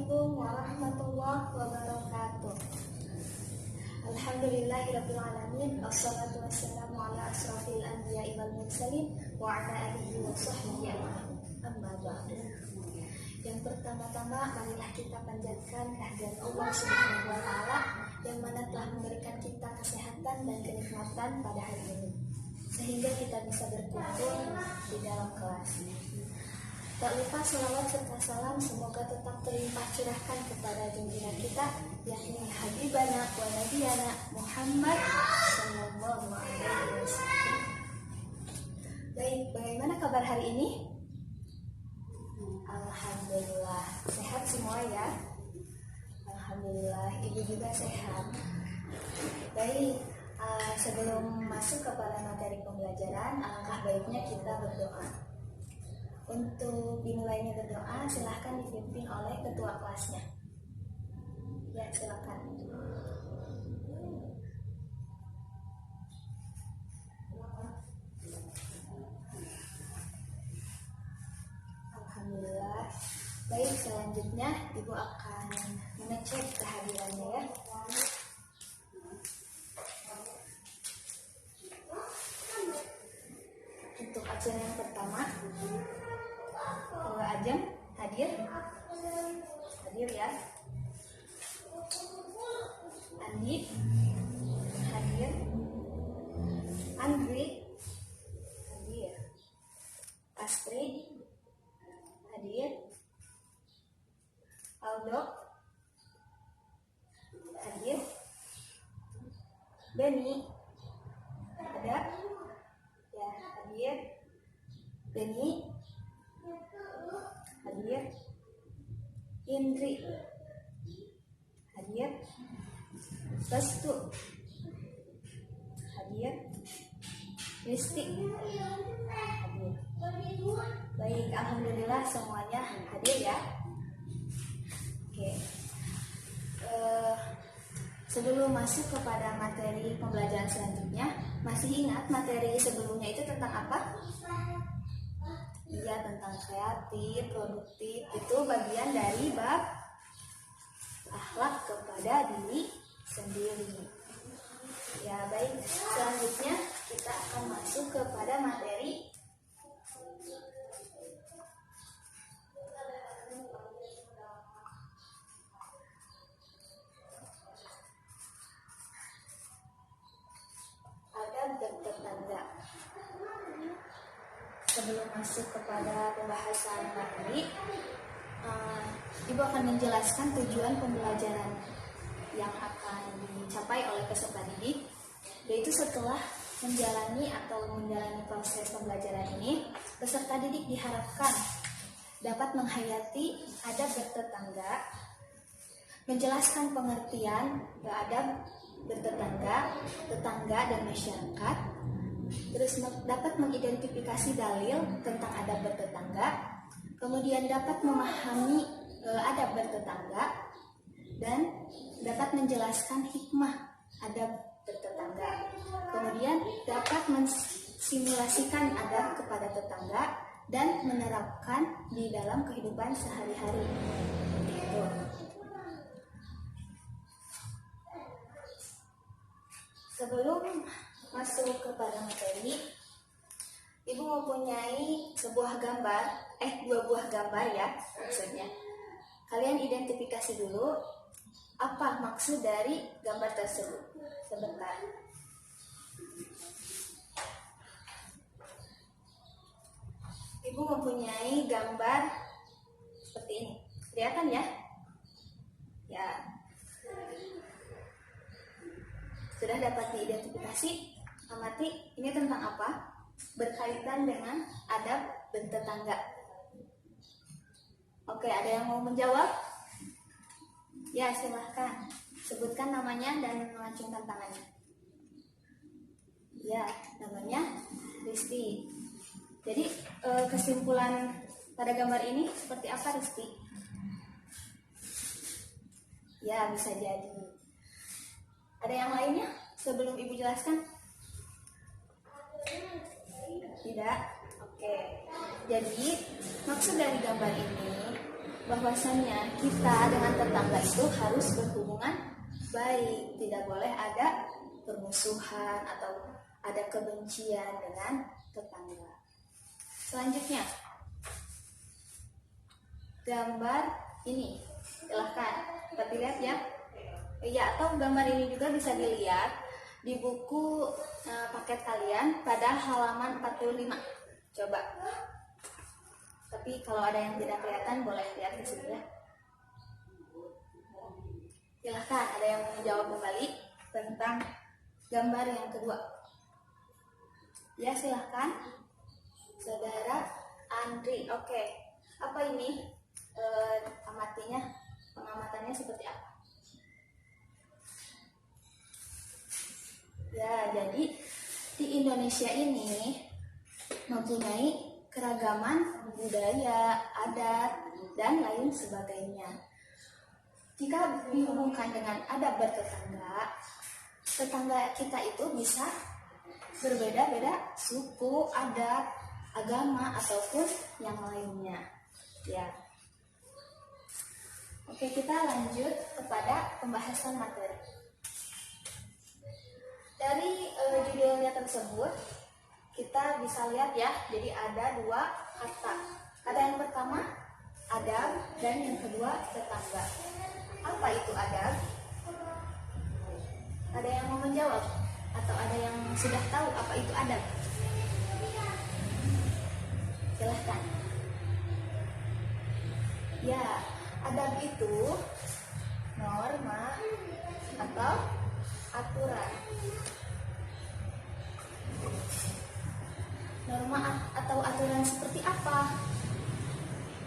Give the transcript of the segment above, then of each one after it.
Assalamualaikum warahmatullahi wabarakatuh. Alhamdulillahirrabbilalamin. Assalatu wassalamu ala asrafil anbiya'i wal mursalin wa ala alihi wa sahbihi ajma'in. Amma ba'du. Yang pertama-tama, marilah kita panjatkan kehadirat Allah Subhanahu wa taala yang mana telah memberikan kita kesehatan dan kenikmatan pada hari ini, sehingga kita bisa berkumpul di dalam kelas. Tak lupa salawat serta salam semoga tetap terlimpah curahkan kepada junjungan kita, yakni Habibana wa Nabiyana Muhammad sallallahu alaihi wasallam. Baik, bagaimana kabar hari ini? Alhamdulillah, sehat semua ya. Alhamdulillah, ibu juga sehat. Baik, sebelum masuk kepada materi pembelajaran, alangkah baiknya kita berdoa. Untuk dimulainya berdoa, silahkan dipimpin oleh ketua kelasnya. Ya, silakan. Alhamdulillah. Baik, selanjutnya Ibu akan mengecek kehadirannya ya. Untuk absen yang pertama, Ajeng hadir ya. Andi hadir. Andri hadir. Astrid hadir. Aldo hadir. Beni ada ya, hadir. Beni hadir. Indri hadir. Restu hadir. Risti hadir. Baik, alhamdulillah semuanya hadir ya. Oke. Sebelum masuk kepada materi pembelajaran selanjutnya, masih ingat materi sebelumnya itu tentang apa? Iya, tentang kreatif, produktif. Itu bagian dari bab akhlak kepada diri sendiri. Ya, baik. Selanjutnya kita akan masuk kepada materi adab bertetangga. Sebelum masuk kepada pembahasan materi, Ibu akan menjelaskan tujuan pembelajaran yang akan dicapai oleh peserta didik, yaitu setelah menjalani proses pembelajaran ini, peserta didik diharapkan dapat menghayati adab bertetangga, menjelaskan pengertian adab bertetangga, tetangga dan masyarakat, terus dapat mengidentifikasi dalil tentang adab bertetangga, kemudian dapat memahami adab bertetangga, dan dapat menjelaskan hikmah adab bertetangga. Kemudian dapat mensimulasikan adab kepada tetangga dan menerapkan di dalam kehidupan sehari-hari. Sebelum masuk kepada materi, Ibu mempunyai dua buah gambar ya maksudnya. Kalian identifikasi dulu apa maksud dari gambar tersebut. Sebentar. Ibu mempunyai gambar seperti ini. Kelihatan ya? Ya. Sudah dapat diidentifikasi? Amati, ini tentang apa? Berkaitan dengan adab bertetangga. Oke, ada yang mau menjawab? Ya, silahkan. Sebutkan namanya dan mengacungkan tangannya. Ya, namanya Risti. Jadi, kesimpulan pada gambar ini seperti apa, Risti? Ya, bisa jadi. Ada yang lainnya sebelum Ibu jelaskan? Tidak? Oke. Jadi, maksud dari gambar ini bahwasannya kita dengan tetangga itu harus berhubungan baik, tidak boleh ada permusuhan atau ada kebencian dengan tetangga. Selanjutnya, gambar ini, silahkan dapat dilihat ya. Ya, atau gambar ini juga bisa dilihat di buku paket kalian pada halaman 45. Coba. Tapi kalau ada yang tidak kelihatan boleh lihat di sini ya. Silahkan, ada yang mau menjawab kembali tentang gambar yang kedua. Ya, silahkan. Saudara Andri, oke. Apa ini? Pengamatannya seperti apa? Ya, jadi di Indonesia ini mempunyai keragaman budaya, adat, dan lain sebagainya. Jika dihubungkan dengan adat bertetangga, tetangga kita itu bisa berbeda-beda suku, adat, agama, ataupun yang lainnya. Ya. Oke, kita lanjut kepada pembahasan materi. Dari judulnya tersebut, kita bisa lihat ya, jadi ada dua kata. Ada yang pertama, adab, dan yang kedua, tetangga. Apa itu adab? Ada yang mau menjawab? Atau ada yang sudah tahu apa itu adab? Silahkan. Ya, adab itu norma atau aturan. Norma atau aturan seperti apa?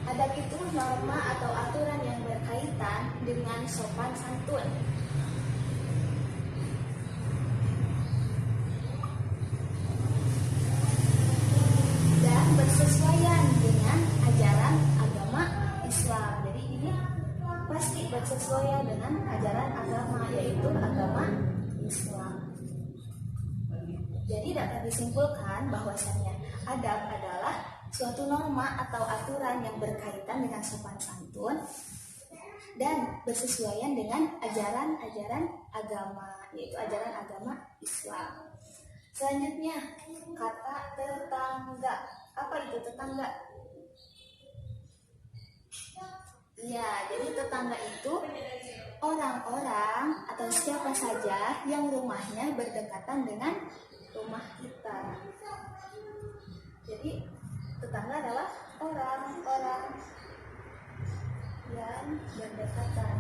Adab itu norma atau aturan yang berkaitan dengan sopan santun. Dan bersesuaian dengan ajaran agama Islam. Jadi ini pasti bersesuaian dengan ajaran agama, yaitu agama Islam. Jadi dapat disimpulkan bahwasannya adab adalah suatu norma atau aturan yang berkaitan dengan sopan santun dan bersesuaian dengan ajaran-ajaran agama, yaitu ajaran agama Islam. Selanjutnya, kata tetangga. Apa itu tetangga? Ya, jadi tetangga itu orang-orang atau siapa saja yang rumahnya berdekatan dengan rumah kita. Jadi tetangga adalah orang-orang yang berdekatan.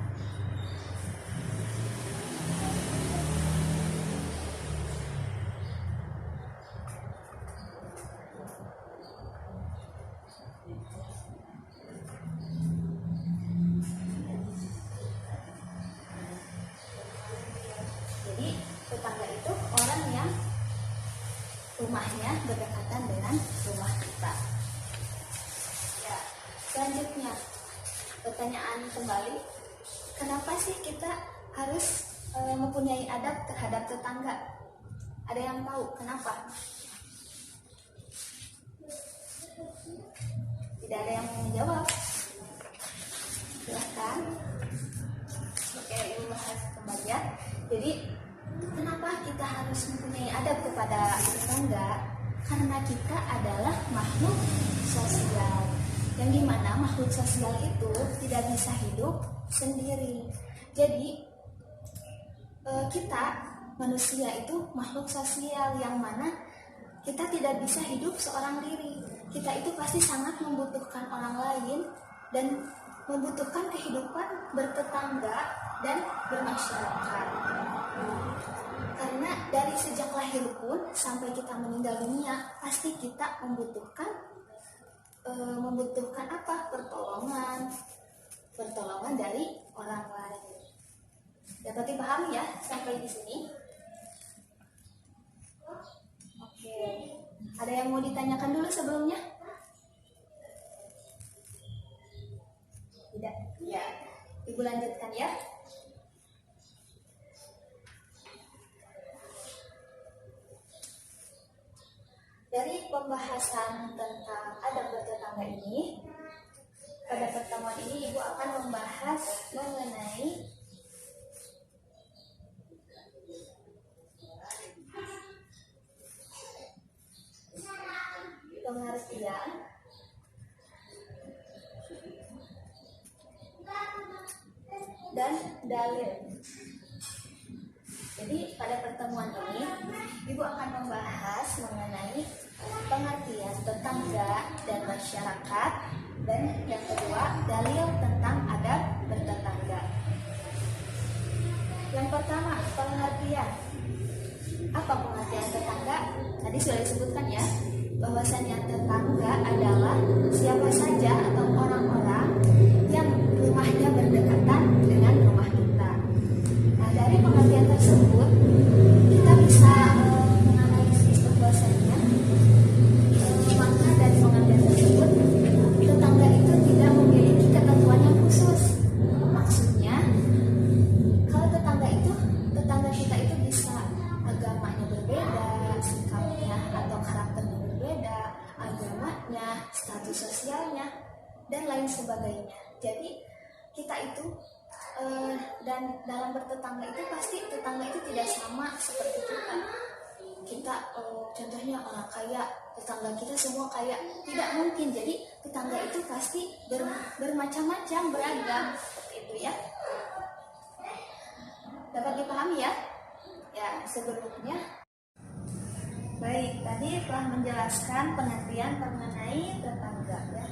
Jadi tetangga itu orang yang rumahnya berdekatan dengan rumah kita. Ya, selanjutnya pertanyaan kembali, kenapa sih kita harus mempunyai adab terhadap tetangga? Ada yang tahu kenapa? Tidak ada yang menjawab. Silahkan. Oke, ibu bahas kembali ya. Jadi kenapa kita harus mempunyai adab kepada tetangga? Karena kita adalah makhluk sosial, yang dimana makhluk sosial itu tidak bisa hidup sendiri. Jadi kita manusia itu makhluk sosial yang mana kita tidak bisa hidup seorang diri. Kita itu pasti sangat membutuhkan orang lain dan membutuhkan kehidupan bertetangga dan bermasyarakat. Karena dari sejak lahir pun sampai kita meninggal dunia, pasti kita membutuhkan apa? Pertolongan dari orang lain. Dapat dipahami ya sampai di sini? Oke. Ada yang mau ditanyakan dulu sebelumnya? Tidak. Ya. Ibu lanjutkan ya. Dari pembahasan tentang adab bertetangga ini, Pada pertemuan ini Ibu akan membahas mengenai pengertian dan dalil. Jadi pada pertemuan ini Ibu akan membahas mengenai pengertian tetangga dan masyarakat, dan yang kedua dalil tentang adab bertetangga. Yang pertama, pengertian. Apa pengertian tetangga? Tadi sudah disebutkan ya, bahwasanya tetangga adalah siapa saja atau orang-orang yang rumahnya berdekatan dengan rumah kita. Nah, dari pengertian tersebut kita bisa menganalisis bahwasanya maka dari pengertian tersebut tetangga itu tidak memiliki ketentuan yang khusus. Maksudnya, kalau tetangga kita itu bisa agamanya berbeda, sikapnya atau karakternya berbeda, agamanya, status sosialnya, dan lain sebagainya. Jadi kita itu dan dalam bertetangga itu pasti tetangga itu tidak sama seperti kita. Kita contohnya orang kaya, tetangga kita semua kaya, tidak mungkin. Jadi tetangga itu pasti bermacam-macam, beragam, seperti itu ya. Dapat dipahami ya? Ya, sebelumnya baik, tadi telah menjelaskan pengertian mengenai tetangga ya.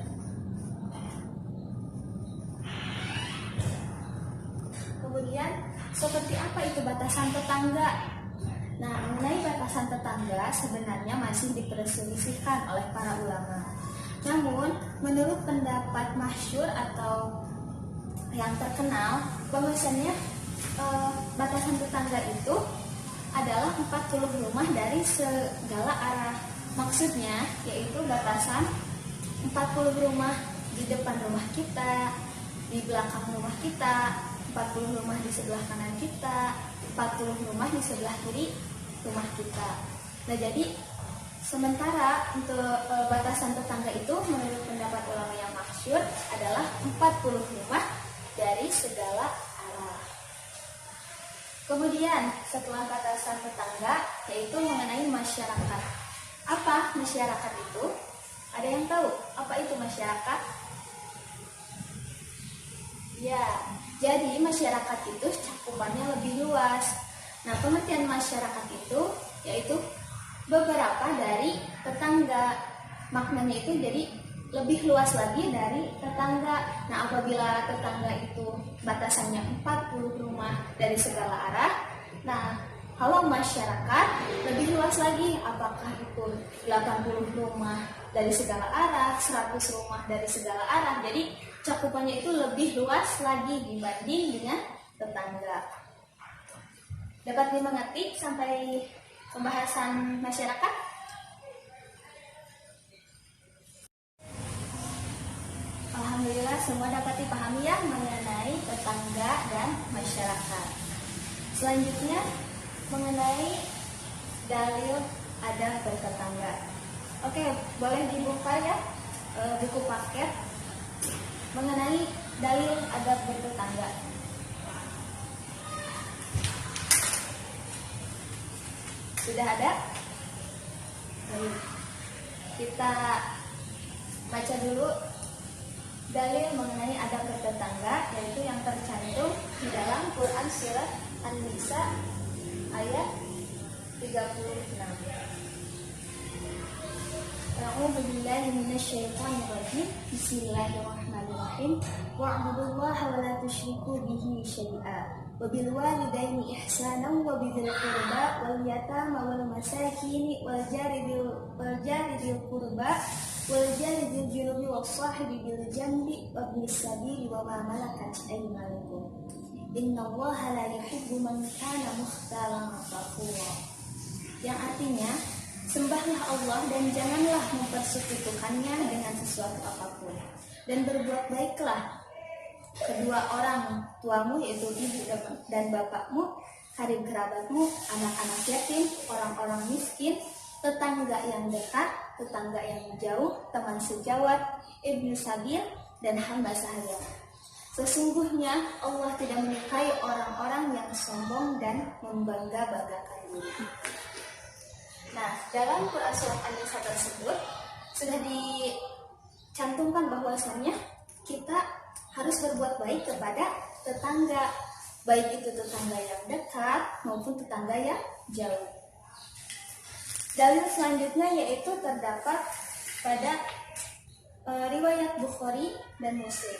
Kemudian seperti apa itu batasan tetangga? Nah, mengenai batasan tetangga sebenarnya masih diperselisihkan oleh para ulama. Namun, menurut pendapat masyhur atau yang terkenal, bahwasanya batasan tetangga itu adalah 40 rumah dari segala arah. Maksudnya yaitu batasan 40 rumah di depan rumah kita, di belakang rumah kita, 40 rumah di sebelah kanan kita, 40 rumah di sebelah kiri rumah kita. Nah, jadi sementara untuk batasan tetangga itu menurut pendapat ulama yang masyhur adalah 40 rumah dari segala arah. Kemudian setelah batasan tetangga yaitu mengenai masyarakat. Apa masyarakat itu? Ada yang tahu apa itu masyarakat? Ya, jadi masyarakat itu cakupannya lebih luas. Nah, pengertian masyarakat itu yaitu beberapa dari tetangga. Maknanya itu jadi lebih luas lagi dari tetangga. Nah, apabila tetangga itu batasannya 40 rumah dari segala arah, nah kalau masyarakat lebih luas lagi, apakah itu 80 rumah dari segala arah, 100 rumah dari segala arah. Jadi cakupannya itu lebih luas lagi dibanding dengan tetangga. Dapat dimengerti sampai pembahasan masyarakat? Alhamdulillah semua dapat dipahami ya mengenai tetangga dan masyarakat. Selanjutnya mengenai dalil adab bertetangga. Oke, boleh dibuka ya buku paket mengenai dalil adab bertetangga. Sudah ada? Baik. Kita baca dulu dalil mengenai adab bertetangga, yaitu yang tercantum di dalam Quran Surat An-Nisa ayat 36. A'udzu billahi minasyaitonir rajim. Bismillahirrahmanirrahim. Wa'budullaha wa la tusyriku bihi syai'a. Wa bil walidaini ihsanan wa bidzil qurba wal yatama wal masakin wal jari bil qurba wal jari bil junubi was sahibi bil janbi wa bis sabili wa ma malakat aymanukum. Innallaha la yuhibbu man kana mukhtalan fakhura. Yang artinya, sembahlah Allah dan janganlah mempersekutukannya dengan sesuatu apapun, dan berbuat baiklah kedua orang tuamu, yaitu ibu dan bapakmu, karib kerabatmu, anak-anak yatim, orang-orang miskin, tetangga yang dekat, tetangga yang jauh, teman sejawat, ibnu sabil, dan hamba sahaya. Sesungguhnya Allah tidak menyukai orang-orang yang sombong dan membangga-banggakan diri. Nah, dalam Quran surat An-Nisa tersebut sudah dicantumkan bahwasannya kita harus berbuat baik kepada tetangga, baik itu tetangga yang dekat maupun tetangga yang jauh. Dalil selanjutnya yaitu terdapat pada riwayat Bukhari dan Muslim,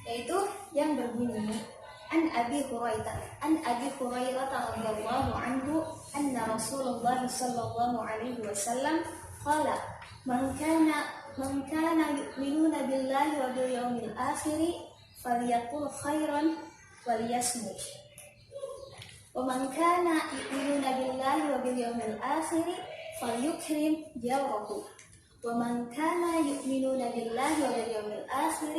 yaitu yang berbunyi an Abi Hurairah radhiyallahu anhu anna Rasulullah sallallahu alaihi wasallam qala man kana yu'minuna billahi wa bil yawmil akhir falyaqul khairan waliyasmut wa man kana yu'minuna billahi wa bil yawmil akhir falyukrim jawrahu wa man kana yu'minuna billahi wa bil yawmil akhir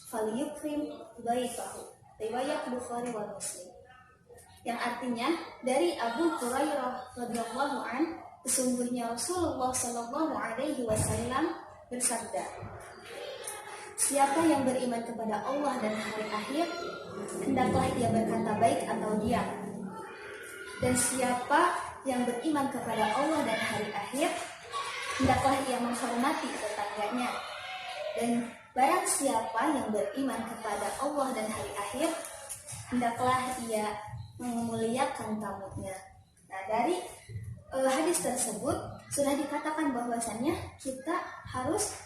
falyukrim dhaifahu. Riwayat Bukhari wa Muslim. Yang artinya dari Abu Hurairah radhiyallahu an, sesungguhnya Rasulullah sallallahu alaihi wasallam bersabda, siapa yang beriman kepada Allah dan hari akhir, hendaklah ia berkata baik atau diam. Dan siapa yang beriman kepada Allah dan hari akhir, hendaklah ia menghormati tetangganya. Dan barang siapa yang beriman kepada Allah dan hari akhir, hendaklah ia memuliakan tamunya. Nah, dari hadis tersebut sudah dikatakan bahwasannya kita harus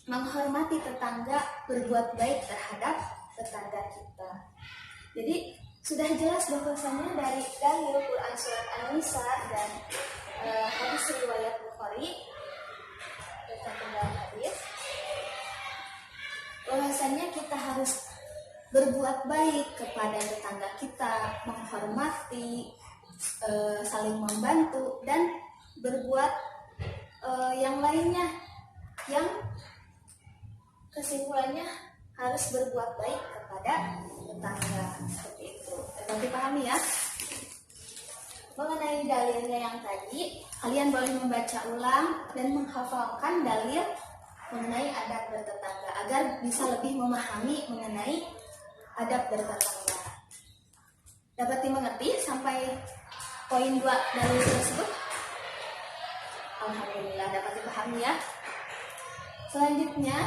menghormati tetangga, berbuat baik terhadap tetangga kita. Jadi sudah jelas bahwasannya dari dalil Quran surat An-Nisa dan hadis riwayat Bukhari tentang hadis, bahwasannya kita harus berbuat baik kepada tetangga kita, menghormati, saling membantu, dan berbuat yang lainnya, yang kesimpulannya harus berbuat baik kepada tetangga. Seperti itu. Dapat dipahami ya? Mengenai dalilnya yang tadi, kalian boleh membaca ulang dan menghafalkan dalil mengenai adab bertetangga agar bisa lebih memahami mengenai adab bertetangga. Dapat dimengerti sampai poin 2 dalil tersebut? Alhamdulillah dapat dipahami ya. Selanjutnya,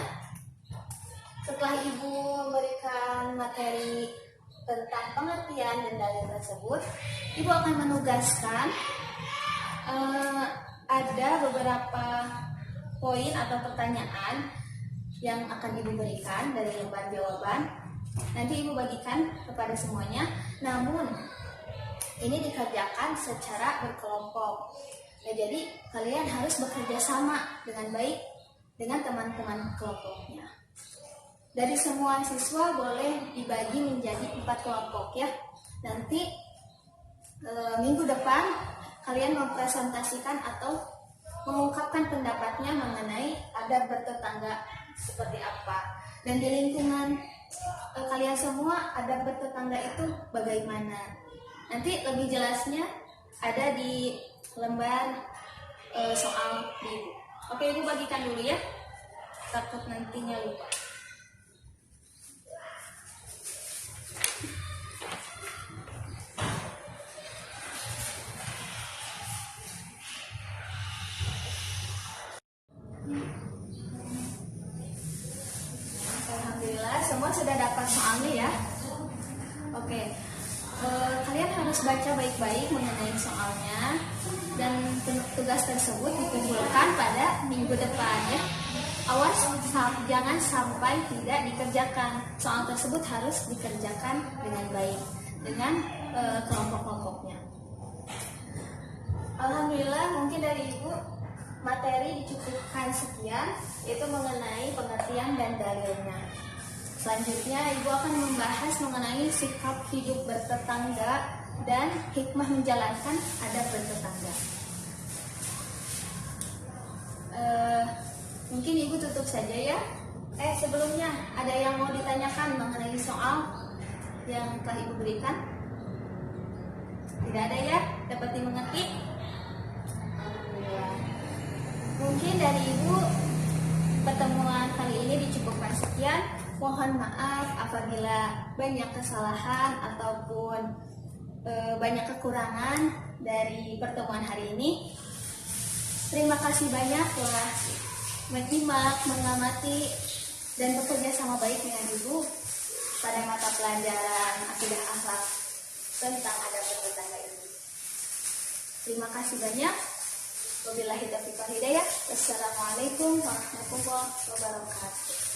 setelah Ibu memberikan materi tentang pengertian dan dalil tersebut, Ibu akan menugaskan ada beberapa poin atau pertanyaan yang akan Ibu berikan dari lembar jawaban. Nanti Ibu bagikan kepada semuanya, namun ini dikerjakan secara berkelompok. Nah, jadi kalian harus bekerja sama dengan baik dengan teman-teman kelompoknya. Dari semua siswa boleh dibagi menjadi 4 kelompok ya. Nanti minggu depan kalian mempresentasikan atau mengungkapkan pendapatnya mengenai adab bertetangga seperti apa. Dan di lingkungan kalian semua adab bertetangga itu bagaimana. Nanti lebih jelasnya ada di lembar soal di Ibu. Oke, Ibu bagikan dulu ya, takut nantinya lupa. Alhamdulillah semua sudah dapat soalnya ya. Oke, kalian harus baca baik-baik mengenai soalnya, dan tugas tersebut dikumpulkan pada minggu depan ya. Awas jangan sampai tidak dikerjakan. Soal tersebut harus dikerjakan dengan baik dengan kelompok-kelompoknya. Alhamdulillah mungkin dari Ibu materi dicukupkan sekian, yaitu mengenai pengertian dan dalilnya. Selanjutnya Ibu akan membahas mengenai sikap hidup bertetangga dan hikmah menjalankan adab bertetangga. Mungkin Ibu tutup saja ya. Sebelumnya ada yang mau ditanyakan mengenai soal yang telah Ibu berikan? Tidak ada ya? Dapat dimengerti? Alhamdulillah. Mungkin dari Ibu pertemuan kali ini dicukupkan sekian. Mohon maaf apabila banyak kesalahan ataupun banyak kekurangan dari pertemuan hari ini. Terima kasih banyak telah menyimak, mengamati, dan bekerja sama baik dengan Ibu pada mata pelajaran akidah akhlak tentang adab bertetangga ini. Terima kasih banyak. Wabillahi taufiq wal hidayah. Wassalamualaikum warahmatullahi wabarakatuh.